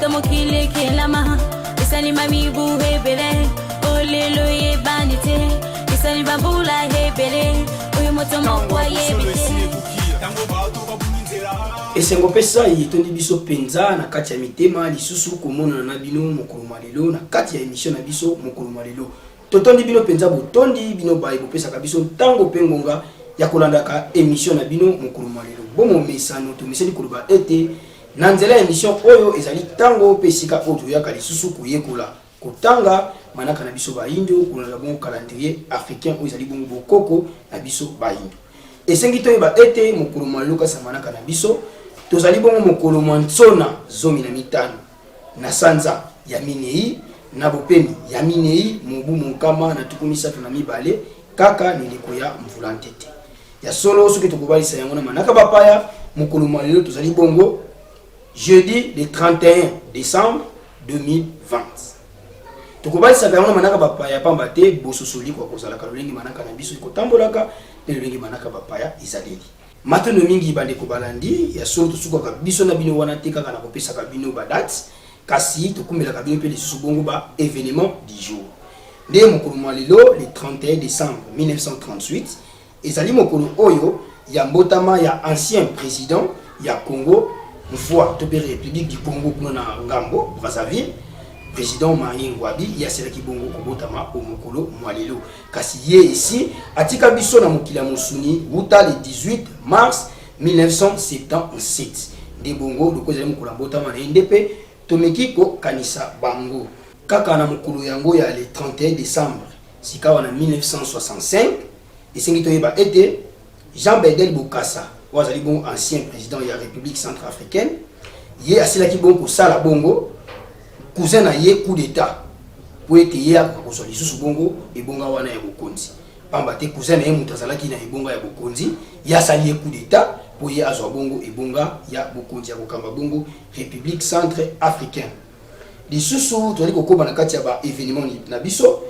tomo kile kelama isani mami bu hebele olelo ye banite isani babula hebele oyo moto mokwa yebele esengo pesa yitondi biso penza na kati ya mitema lisusu komona na bino mokolo malelo na kati ya émission na biso mokolo malelo totondi bino penza botondi bino bayi bopesa ka biso tango pengonga ya kolandaka émission na bino mokolo malelo bomo mesano to meseli koloba ete na nzela émission oyo ezali tango pesika oyo ya lisusu koyekola kotanga manaka na biso bayindo kolanda bon calendrier africain oyo ezali bongo bokoko na biso bayindo esengi to yeba ete mokolo malelo kasa manaka na biso tozali bongo mokolo mwantsona zomi na mitano na sanza ya minei na bopemi ya minei mobu monkama na tukumisa na mibale kaka nileko ya mvula ntete ya solo soki tokobalisa yango na manaka bapaya mokolo malelo tozali bongo jeudi le 31 décembre 2020 tokobalisa yango na manaka bapaya pamba te bososoli kwa kozala kalolenge manaka na biso ikotambolaka lolenge manaka bapaya izaleli matono mingi bande ko balandi ya solo tosuka ka biso na bino wana te kaka na kopesa ka bino ba date kasi tokumbela ka bino pe lisusu bongo ba événement du jour nde mokolo malelo le 31 décembre 1938 ezali mokolo oyo ya mbotama ya ancien président ya Congo mvua to pe République du Congo kuna na ngambo Brazzaville président Marie Ngouabi ya selaki bongo kobotama o mokolo malelo kasi ye ici atika biso na mokila musuni wuta le 18 mars 1977 de bongo loko ezali mokolo mbotama na NDP tomeki ko kanisa bango kaka na mokolo yango ya le 31 décembre sika wana 1965 esengi toyeba ete Jean Bedel Bokassa wazali bongo ancien président ya République centrafricaine ye asilaki bongo kosala bongo cousin na ye coup d'état po ete ye akozwa lisusu bongo ebonga wana ya bokonzi pamba te cousin na ye moto azalaki na ebonga ya bokonzi ye asali ye coup d'état po ye azwa bongo ebonga ya bokonzi ya kokamba bongo République centrafricaine lisusu tozali kokoba na kati ya ba événement na biso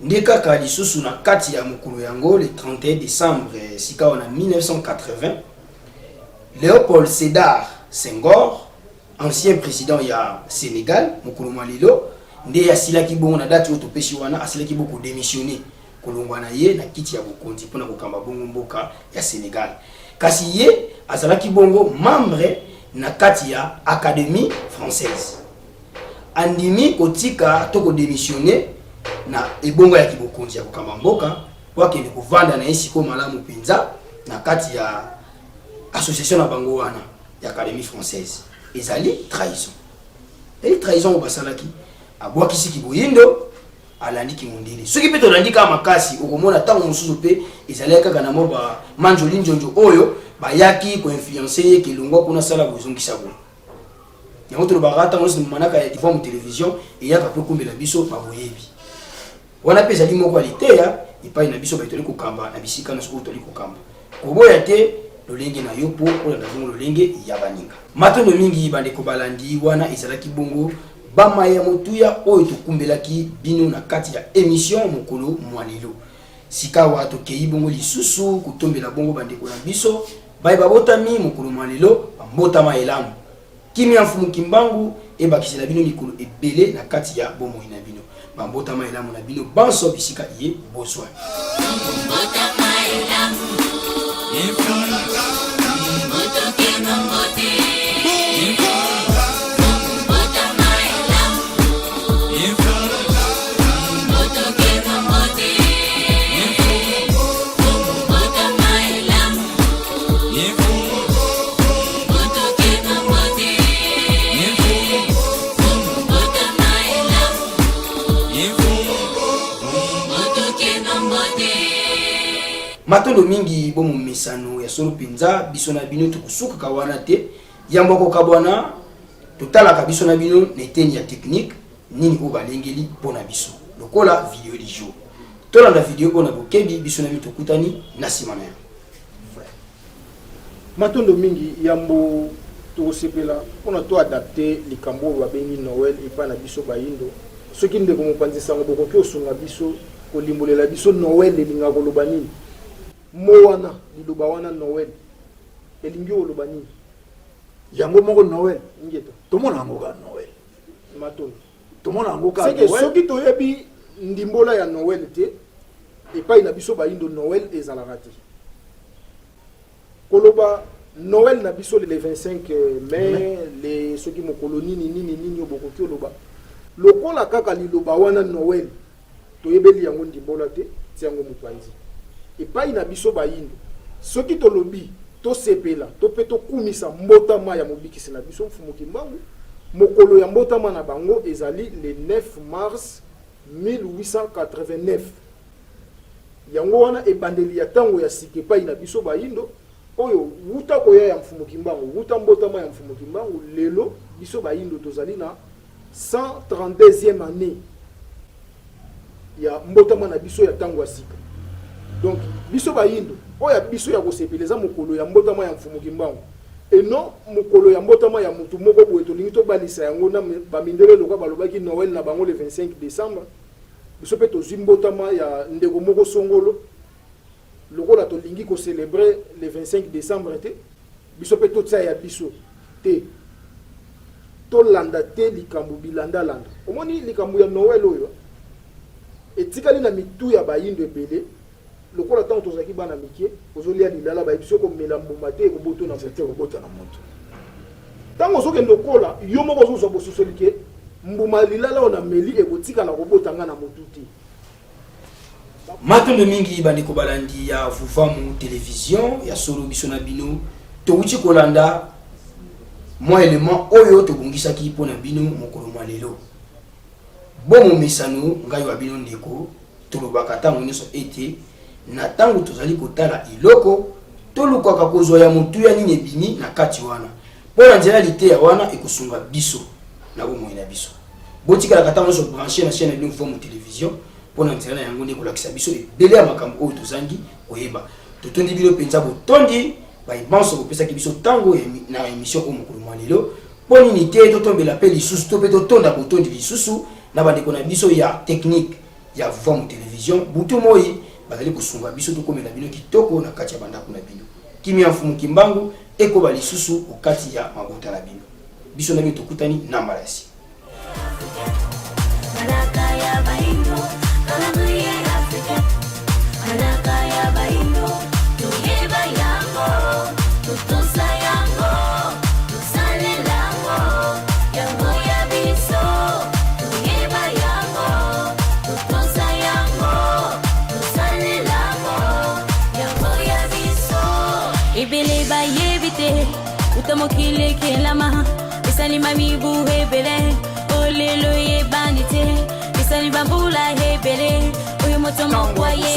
nde kaka lisusu na kati ya mokolo yango le 31 décembre sika wana 1980 Léopold Sédar Senghor ancien président ya Sénégal mokolo malelo nde asilaki bongo na date oyo topesi wana asilaki boko démissionner kolongwa na ye na kiti ya bokonzi mpona kokamba bongo mboka ya Sénégal kasi ye azalaki bongo membre na kati ya Académie française andimi kotika to ko démissionner na ebongo ya kibokonzi ya kokamba mboka kwa kende kovanda na esiko malamu penza na kati ya association na bango wana ya Académie française ezali trahison et trahison au basalaki abwaki siki boyindo alandiki mundele soki pe tolandi ka makasi okomona tango mususu pe ezali kaka na moba manjoli njonjo oyo bayaki ko influencer kilongwa kuna sala bozongisa bo yango to barata ngosi manaka ya divan télévision et yaka pe kumbela biso baboyebi wana pe ezali moko aliteya ipai na biso baitoli ko kamba na bisika na soko toli ko kamba koboya te lolenge na yo po kolanda bongo lolenge ya baninga matono mingi bande ko balandi wana ezalaki bongo bama ya motuya oyo tokumbelaki bino na kati ya émission mokolo mwanelo sika wa tokei bongo lisusu kutombela bongo bande ko na biso bai babotami mokolo mwanelo bambotama elamu kimi mfumu kimbangu ebakisela bino mikolo ebele na kati ya bomo ina bino bambotama elamu na bino banso bisika ye bozwa bambotama elamu matondo mingi bomo mesano ya solo penza biso na bino tokusuka ka wana te yambo ko kabwana totala ka biso na bino neteni ya technique nini ko balengeli pona biso lokola video du jour tola na video ko na bokebi biso na mito kutani na simana matondo mingi yambo tosepela pona to adapter likambo wa bengi Noël et pas na biso bayindo soki ndeko mopanzisa ngo boko ko sunga biso ko limbolela biso Noël elinga ko lobani mowana liloba wana Noël elingi oloba nini yango moko Noël ngeta tomona ngo ka Noël matondo tout le monde en goka c'est que soki toyebi ndimbola ya Noël te epai na biso bayindo Noël ezalaka te koloba Noël na biso le 25 mai les soki mokolo nini obokoki oloba lokola kaka liloba wana Noël toyebeli yango ndimbola te tiango mopanzi epai na biso bayindo soki tolobi tosepela to pe tokumisa mbotama ya mobikisi na biso mfumuki mbangu mokolo ya mbotama na bango ezali le 9 mars 1889 yango wana ebandeli ya tango ya sike epai na biso bayindo oyo wuta koya ya mfumuki mbangu wuta mbotama ya mfumuki mbangu lelo biso bayindo tozali na 132e année ya mbotama na biso ya tango ya sika donc biso bayindo oya biso ya kosepeleza mokolo ya mbotama ya mfumuki mbangu eno mokolo ya mbotama ya mutu moko boye tolingi tobalisa yango na bamindele loka balobaki Noël na bango le 25 décembre biso pe tozwi mbotama ya ndeko moko songolo lokola tolingi ko célébrer le 25 décembre te biso pe totsa ya biso te tolanda te likambo bilanda landa omoni likambo ya Noël oyo etikali na mitu ya bayindo ebele lokola tango tozaki bana mikie ozolia lilala ba biso ko melambo mate ko boto na mate ko bota na moto tango soke ndokola yo moko zozo bososolike mbuma lilala ona meli ekotika na kobota nga na motu te matondo mingi bandeko balandi ya Vuvamu télévision ya solo biso na bino touti kolanda moi élément oyo tobongisaki mpona bino mokolo mwa lelo bomo mesano ngai wa bino ndeko tolobaka tango nyonso ete na tango tozali kotala iloko tolukaka kozwa ya motu ya nini ebimi na kati wana mpona nzela lite ya wana ekosunga biso na bomoi na biso botikalaka tango nyonso branché na chaîne ya bino Vuvamu télévision mpona nzela na yango nde kolakisa biso ebele ya makambo oyo tozangi koyeba totondi bino mpenza botondi bayibanso bopesaki biso tango na émission oyo mokolo mwa lelo mpo nini te totombela mpe lisusu to mpe totonda botondi lisusu na bandeko na biso ya technique ya Vuvamu télévision butu moi bazali kosunga biso tokomela bino kitoko na kati ya bandako na bino kimia mfumuki mbangu ekoba lisusu okati ya mabota na bino biso na bino tokutani na malasi utamokile kelama isali mami buhebele olelo ye bandite isali bambula hebele uyu moto mokwa ye